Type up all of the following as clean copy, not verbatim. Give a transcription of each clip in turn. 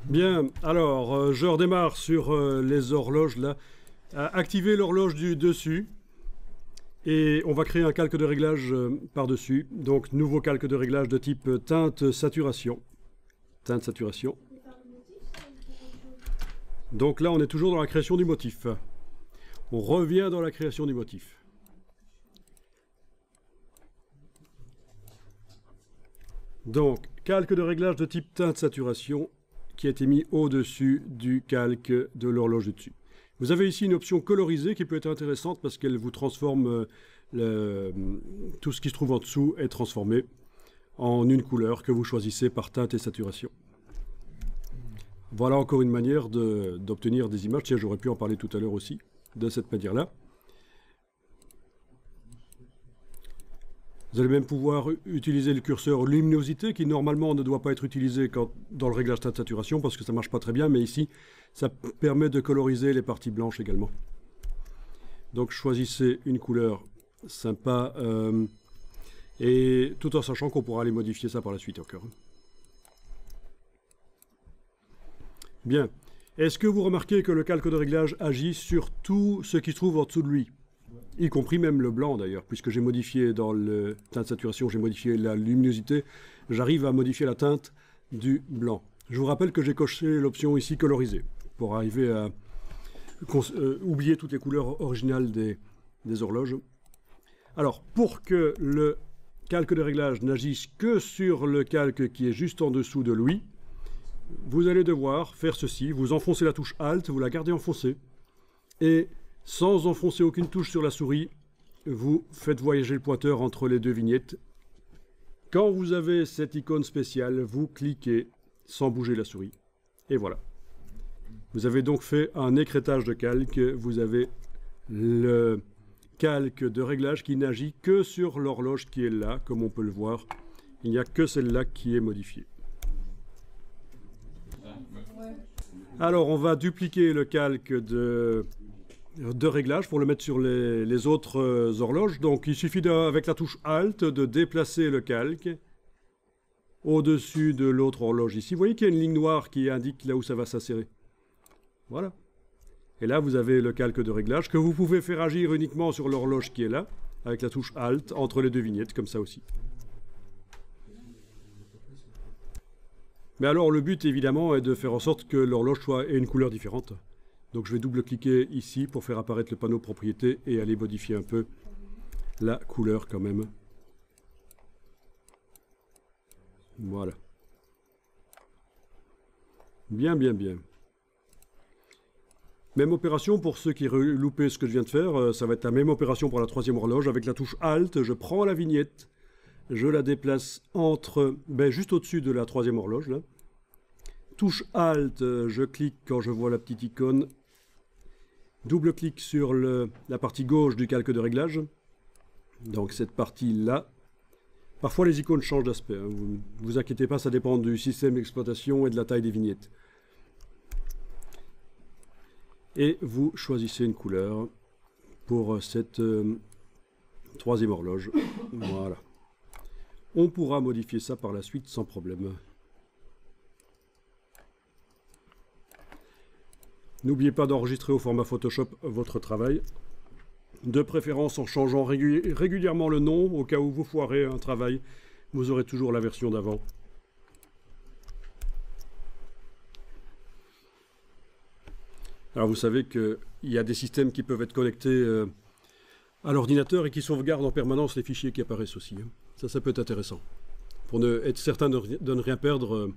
Bien, alors je redémarre sur les horloges là. Activez l'horloge du dessus et on va créer un calque de réglage par-dessus. Donc nouveau calque de réglage de type teinte saturation. Teinte saturation. Donc là on est toujours dans la création du motif. On revient dans la création du motif. Donc calque de réglage de type teinte saturation qui a été mis au-dessus du calque de l'horloge du dessus. Vous avez ici une option colorisée qui peut être intéressante parce qu'elle vous transforme tout ce qui se trouve en dessous est transformé en une couleur que vous choisissez par teinte et saturation. Voilà encore une manière d'obtenir des images. Tiens, j'aurais pu en parler tout à l'heure aussi, de cette manière-là. Vous allez même pouvoir utiliser le curseur luminosité qui normalement ne doit pas être utilisé dans le réglage teinte saturation parce que ça ne marche pas très bien, mais ici ça permet de coloriser les parties blanches également. Donc choisissez une couleur sympa et tout en sachant qu'on pourra aller modifier ça par la suite encore. Bien. Est-ce que vous remarquez que le calque de réglage agit sur tout ce qui se trouve en dessous de lui? Y compris même le blanc d'ailleurs, puisque j'ai modifié dans le teinte saturation, j'ai modifié la luminosité, j'arrive à modifier la teinte du blanc. Je vous rappelle que j'ai coché l'option ici colorisée, pour arriver à oublier toutes les couleurs originales des horloges. Alors, pour que le calque de réglage n'agisse que sur le calque qui est juste en dessous de lui, vous allez devoir faire ceci, vous enfoncez la touche Alt, vous la gardez enfoncée, et sans enfoncer aucune touche sur la souris, vous faites voyager le pointeur entre les deux vignettes. Quand vous avez cette icône spéciale, vous cliquez sans bouger la souris. Et voilà. Vous avez donc fait un écrêtage de calque. Vous avez le calque de réglage qui n'agit que sur l'horloge qui est là, comme on peut le voir. Il n'y a que celle-là qui est modifiée. Alors, on va dupliquer le calque de réglage pour le mettre sur les autres horloges. Donc il suffit avec la touche Alt de déplacer le calque au-dessus de l'autre horloge ici. Vous voyez qu'il y a une ligne noire qui indique là où ça va s'insérer. Voilà. Et là vous avez le calque de réglage que vous pouvez faire agir uniquement sur l'horloge qui est là, avec la touche Alt entre les deux vignettes, comme ça aussi. Mais alors le but évidemment est de faire en sorte que l'horloge ait une couleur différente. Donc je vais double-cliquer ici pour faire apparaître le panneau propriété et aller modifier un peu la couleur quand même. Voilà. Bien, bien, bien. Même opération pour ceux qui loupaient ce que je viens de faire. Ça va être la même opération pour la troisième horloge. Avec la touche Alt, je prends la vignette, je la déplace juste au-dessus de la troisième horloge, là. Touche Alt, je clique quand je vois la petite icône. Double-clic sur la partie gauche du calque de réglage. Donc cette partie-là. Parfois les icônes changent d'aspect. Hein. Vous inquiétez pas, ça dépend du système d'exploitation et de la taille des vignettes. Et vous choisissez une couleur pour cette troisième horloge. Voilà. On pourra modifier ça par la suite sans problème. N'oubliez pas d'enregistrer au format Photoshop votre travail, de préférence en changeant régulièrement le nom, au cas où vous foirez un travail, vous aurez toujours la version d'avant. Alors vous savez qu'il y a des systèmes qui peuvent être connectés à l'ordinateur et qui sauvegardent en permanence les fichiers qui apparaissent aussi. Hein. Ça peut être intéressant. Pour être certain de ne rien perdre,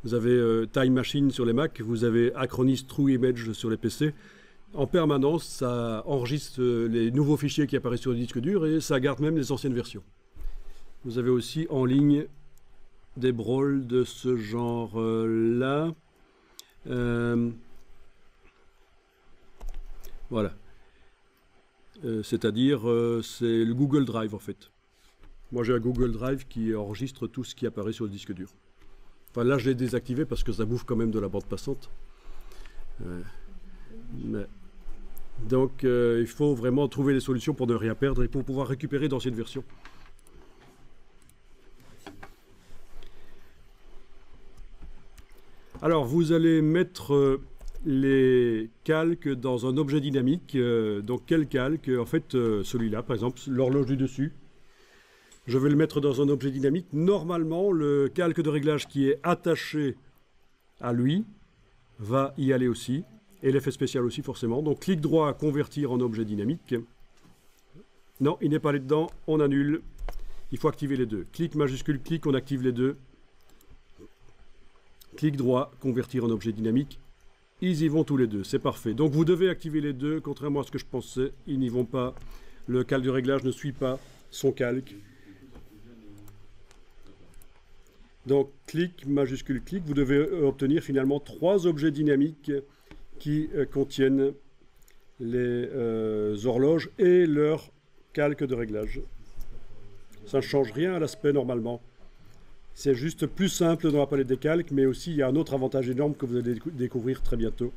vous avez Time Machine sur les Mac, vous avez Acronis True Image sur les PC. En permanence, ça enregistre les nouveaux fichiers qui apparaissent sur le disque dur et ça garde même les anciennes versions. Vous avez aussi en ligne des brawls de ce genre-là. Voilà. C'est-à-dire, c'est le Google Drive en fait. Moi j'ai un Google Drive qui enregistre tout ce qui apparaît sur le disque dur. Enfin là je l'ai désactivé parce que ça bouffe quand même de la bande passante. Donc il faut vraiment trouver des solutions pour ne rien perdre et pour pouvoir récupérer d'anciennes versions. Alors, vous allez mettre les calques dans un objet dynamique. Donc, quel calque? En fait, celui-là, par exemple, l'horloge du dessus. Je vais le mettre dans un objet dynamique. Normalement, le calque de réglage qui est attaché à lui va y aller aussi. Et l'effet spécial aussi, forcément. Donc, clic droit, convertir en objet dynamique. Non, il n'est pas allé dedans. On annule. Il faut activer les deux. Clic majuscule, clic, on active les deux. Clic droit, convertir en objet dynamique. Ils y vont tous les deux, c'est parfait. Donc vous devez activer les deux, contrairement à ce que je pensais. Ils n'y vont pas. Le calque de réglage ne suit pas son calque. Donc clic, majuscule, clic. Vous devez obtenir finalement 3 objets dynamiques qui contiennent les horloges et leur calque de réglage. Ça ne change rien à l'aspect normalement. C'est juste plus simple dans la palette des calques, mais aussi il y a un autre avantage énorme que vous allez découvrir très bientôt.